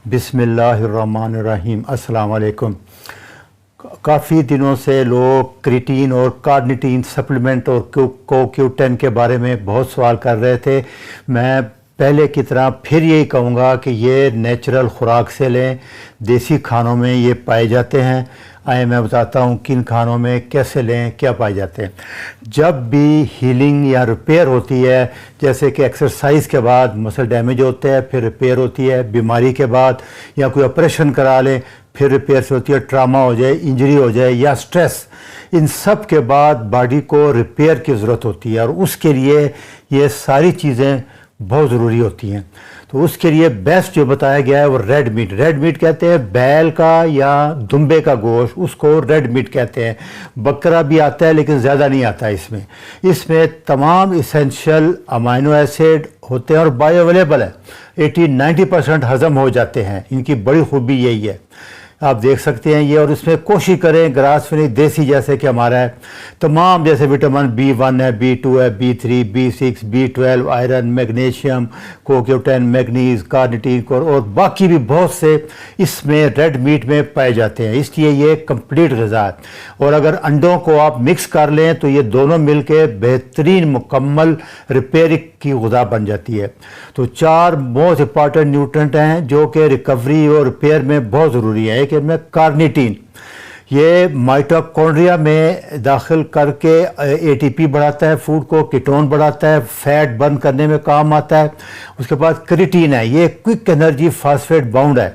बिस्मिल्लाहिर्रहमानिर्रहीम। अस्सलाम वालेकुम। काफ़ी दिनों से लोग क्रिटीन और कार्निटीन सप्लीमेंट और CoQ10 के बारे में बहुत सवाल कर रहे थे। मैं पहले की तरह फिर यही कहूँगा कि ये नेचुरल खुराक से लें, देसी खानों में ये पाए जाते हैं। आए मैं बताता हूँ किन खानों में कैसे लें, क्या पाए जाते हैं। जब भी हीलिंग या रिपेयर होती है, जैसे कि एक्सरसाइज के बाद मसल डैमेज होते हैं फिर रिपेयर होती है, बीमारी के बाद या कोई ऑपरेशन करा लें फिर रिपेयर से होती है, ट्रामा हो जाए, इंजरी हो जाए या स्ट्रेस, इन सब के बाद बॉडी को रिपेयर की ज़रूरत होती है और उसके लिए ये सारी चीज़ें बहुत ज़रूरी होती हैं। तो उसके लिए बेस्ट जो बताया गया है वो रेड मीट। रेड मीट कहते हैं बैल का या दुम्बे का गोश्त, उसको रेड मीट कहते हैं। बकरा भी आता है लेकिन ज़्यादा नहीं आता है इसमें तमाम इसेंशियल अमाइनो एसिड होते हैं और बायो अवेलेबल है। 80-90% हज़म हो जाते हैं। इनकी बड़ी खूबी यही है, आप देख सकते हैं ये। और इसमें कोशिश करें ग्रास फिनिश देसी जैसे कि हमारा है, तमाम जैसे विटामिन B1 है, B2 है, B3, B6, B12, iron, magnesium, CoQ10, manganese, carnitine और बाकी भी बहुत से इसमें रेड मीट में पाए जाते हैं। इसलिए ये कंप्लीट ग़िज़ा है। और अगर अंडों को आप मिक्स कर लें तो ये दोनों मिलके बेहतरीन मुकम्मल रिपेयर की ग़िज़ा बन जाती है। तो 4 मोस्ट इंपॉर्टेंट न्यूट्रेंट हैं जो कि रिकवरी और रिपेयर में बहुत ज़रूरी है। कि में कार्निटीन, ये माइटोकॉन्ड्रिया में दाखिल करके ATP बढ़ाता है, फूड को कीटोन बढ़ाता है, फैट बर्न करने में काम आता है। उसके बाद क्रिटीन है, ये क्विक एनर्जी फास्फेट बाउंड है।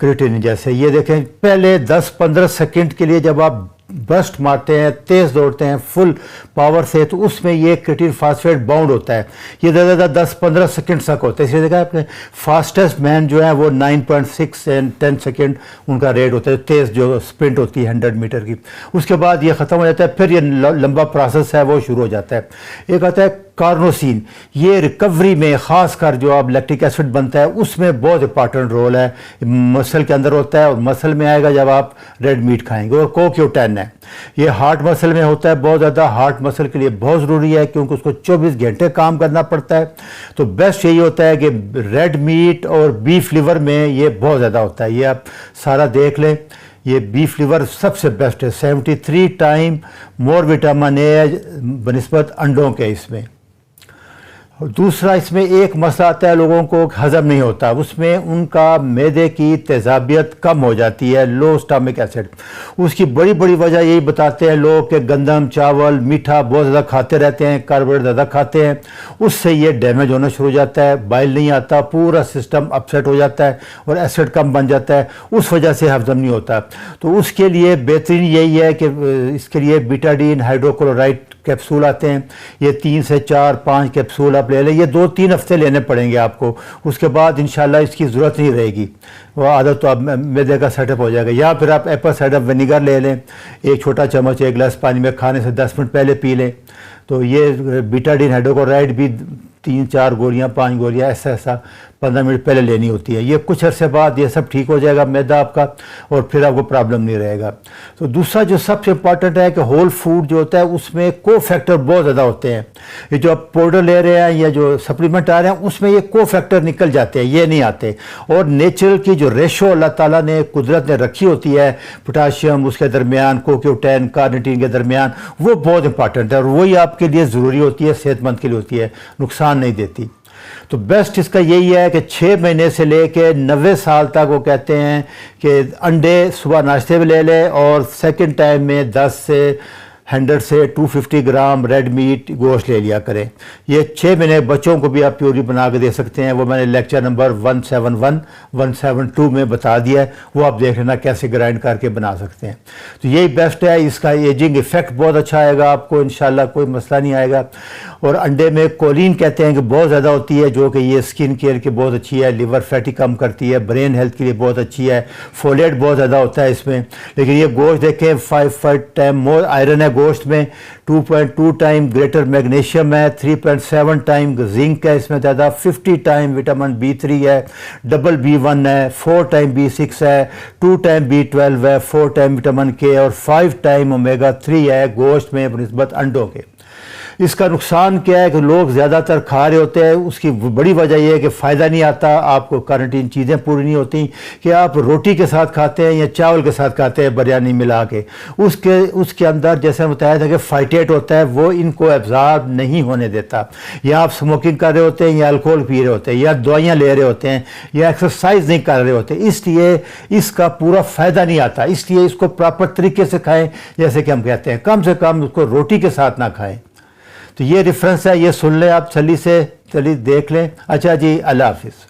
क्रिटीन जैसे ये देखें, पहले 10-15 सेकंड के लिए जब आप बर्स्ट मारते हैं, तेज़ दौड़ते हैं फुल पावर से, तो उसमें ये क्रिटीन फास्फेट बाउंड होता है। ये ज़्यादा 10-15 सेकंड तक होता है। इसलिए देखा आपने फास्टेस्ट मैन जो है वो 9.6 से 10 सेकंड उनका रेट होता है, तेज़ जो स्प्रिंट होती है 100 मीटर की। उसके बाद ये ख़त्म हो जाता है, फिर ये लंबा प्रोसेस है वो शुरू हो जाता है। एक आता है कार्नोसिन, ये रिकवरी में ख़ास कर जो अब लैक्टिक एसिड बनता है उसमें बहुत इंपॉर्टेंट रोल है। मसल के अंदर होता है और मसल में आएगा जब आप रेड मीट खाएंगे। और CoQ10 है, ये हार्ट मसल में होता है बहुत ज़्यादा, हार्ट मसल के लिए बहुत ज़रूरी है क्योंकि उसको 24 घंटे काम करना पड़ता है। तो बेस्ट यही होता है कि रेड मीट और बीफ लिवर में ये बहुत ज़्यादा होता है। ये आप सारा देख लें, ये बीफ लिवर सबसे बेस्ट है। 73 टाइम मोर विटामिन ए है बनिस्बत अंडों के इसमें। और दूसरा इसमें एक मसला आता है, लोगों को हज़म नहीं होता, उसमें उनका मैदे की तेज़ाबियत कम हो जाती है, लो स्टमक एसिड। उसकी बड़ी बड़ी वजह यही बताते हैं लोग कि गंदम, चावल, मीठा बहुत ज़्यादा खाते रहते हैं, कार्बोहाइड्रेट ज़्यादा खाते हैं, उससे ये डैमेज होना शुरू हो जाता है, बाइल नहीं आता, पूरा सिस्टम अपसेट हो जाता है और एसिड कम बन जाता है, उस वजह से हज़म नहीं होता। तो उसके लिए बेहतरीन यही है कि इसके लिए बीटाडीन हाइड्रोक्लोराइड कैप्सूल आते हैं। ये 3 से 4-5 कैप्सूल आप ले लें, ये 2-3 हफ्ते लेने पड़ेंगे आपको। उसके बाद इंशाल्लाह इसकी ज़रूरत नहीं रहेगी, वो आदत तो आप मैदे का सेटअप हो जाएगा। या फिर आप एप्पल साइडर विनीगर ले लें, 1 छोटा चम्मच 1 गिलास पानी में खाने से 10 मिनट पहले पी लें। तो ये बीटाडीन हाइड्रोक्लोराइड भी 3-4 गोलियाँ 5 गोलियाँ ऐसा 15 मिनट पहले लेनी होती है। ये कुछ अरसे बाद ये सब ठीक हो जाएगा मैदा आपका और फिर आपको प्रॉब्लम नहीं रहेगा। तो दूसरा जो सबसे इम्पॉर्टेंट है कि होल फूड जो होता है उसमें कोफैक्टर बहुत ज़्यादा होते हैं। ये जो आप पाउडर ले रहे हैं या जो सप्लीमेंट आ रहे हैं उसमें ये कोफैक्टर निकल जाते हैं, ये नहीं आते। और नेचुरल की जो रेशो अल्लाह ताला ने कुदरत ने रखी होती है पोटाशियम उसके दरमियान, CoQ10 कार्निटीन के दरमियान, वो बहुत इंपॉर्टेंट है और वही आपके लिए ज़रूरी होती है, सेहतमंद के लिए होती है, नुकसान नहीं देती। तो बेस्ट इसका यही है कि 6 महीने से लेके 90 साल तक वो कहते हैं कि अंडे सुबह नाश्ते में ले लें और सेकंड टाइम में 100 से 250 ग्राम रेड मीट गोश्त ले लिया करें। ये 6 महीने बच्चों को भी आप प्योरी बना के दे सकते हैं, वो मैंने लेक्चर नंबर 171, 172 में बता दिया है, वो आप देख लेना कैसे ग्राइंड करके बना सकते हैं। तो यही बेस्ट है, इसका एजिंग इफेक्ट बहुत अच्छा आएगा आपको, इंशाल्लाह कोई मसला नहीं आएगा। और अंडे में कोलिन कहते हैं कि बहुत ज़्यादा होती है, जो कि ये स्किन केयर की बहुत अच्छी है, लिवर फैटी कम करती है, ब्रेन हेल्थ के लिए बहुत अच्छी है, फोलेट बहुत ज़्यादा होता है इसमें। लेकिन ये गोश्त देखें 5 टाइम मोर आयरन है गोश्त में, 2.2 टाइम ग्रेटर मैग्नीशियम है, 3.7 टाइम जिंक है इसमें ज़्यादा, 50 टाइम विटामिन B3 है, डबल B1 है, 4 टाइम B6 है, 2 टाइम B12 है, 4 टाइम विटामिन K और 5 टाइम ओमेगा 3 है गोश्त में बनिस्बत अंडों के। इसका नुकसान क्या है कि लोग ज़्यादातर खा रहे होते हैं, उसकी बड़ी वजह यह है कि फ़ायदा नहीं आता, आपको कैंटीन चीज़ें पूरी नहीं होती कि आप रोटी के साथ खाते हैं या चावल के साथ खाते हैं बिरयानी मिला के, उसके अंदर जैसे बताया था कि फाइटेट होता है, वो इनको एब्जॉर्ब नहीं होने देता। या आप स्मोकिंग कर रहे होते हैं या अल्कोहल पी रहे होते हैं या दवाइयाँ ले रहे होते हैं या एक्सरसाइज नहीं कर रहे होते, इसलिए इसका पूरा फ़ायदा नहीं आता। इसलिए इसको प्रॉपर तरीके से खाएं, जैसे कि हम कहते हैं कम से कम उसको रोटी के साथ ना खाएं। तो ये रेफरेंस है, ये सुन लें आप, चलिए देख लें। अच्छा जी, अल्लाह हाफिज़।